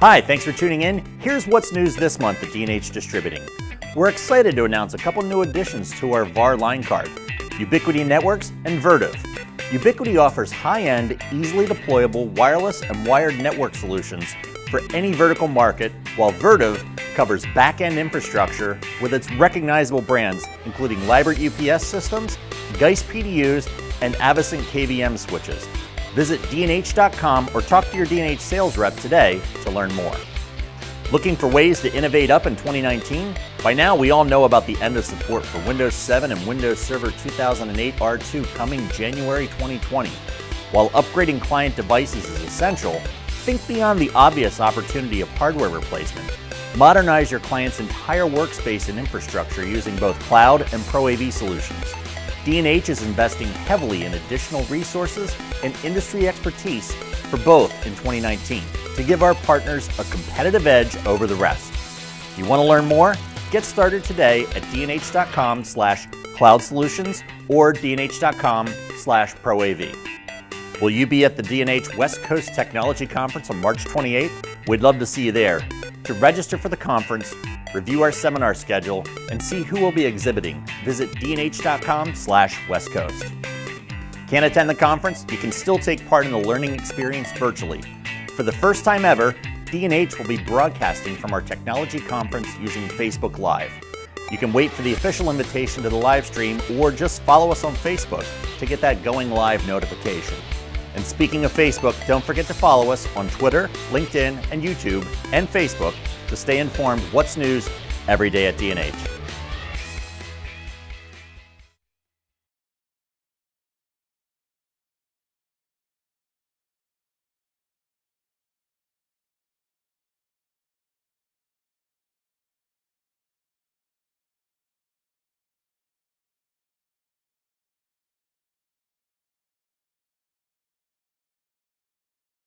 Hi, thanks for tuning in. Here's what's news this month at D&H Distributing. We're excited to announce a couple new additions to our VAR line card, Ubiquiti Networks and Vertiv. Ubiquiti offers high-end, easily deployable wireless and wired network solutions for any vertical market, while Vertiv covers back-end infrastructure with its recognizable brands, including Libert UPS systems, Geist PDUs, and Avasync KVM switches. Visit dnh.com or talk to your D&H sales rep today to learn more. Looking for ways to innovate up in 2019? By now, we all know about the end of support for Windows 7 and Windows Server 2008 R2 coming January 2020. While upgrading client devices is essential, think beyond the obvious opportunity of hardware replacement. Modernize your client's entire workspace and infrastructure using both cloud and ProAV solutions. D&H is investing heavily in additional resources and industry expertise for both in 2019 to give our partners a competitive edge over the rest. You want to learn more? Get started today at dnh.com/cloud solutions or dnh.com/proav. Will you be at the D&H West Coast Technology Conference on March 28th? We'd love to see you there. To register for the conference, review our seminar schedule, and see who will be exhibiting, visit dnh.com/westcoast. Can't attend the conference? You can still take part in the learning experience virtually. For the first time ever, D&H will be broadcasting from our technology conference using Facebook Live. You can wait for the official invitation to the live stream or just follow us on Facebook to get that going live notification. And speaking of Facebook, don't forget to follow us on Twitter, LinkedIn, and YouTube, and Facebook to stay informed what's news every day at D&H.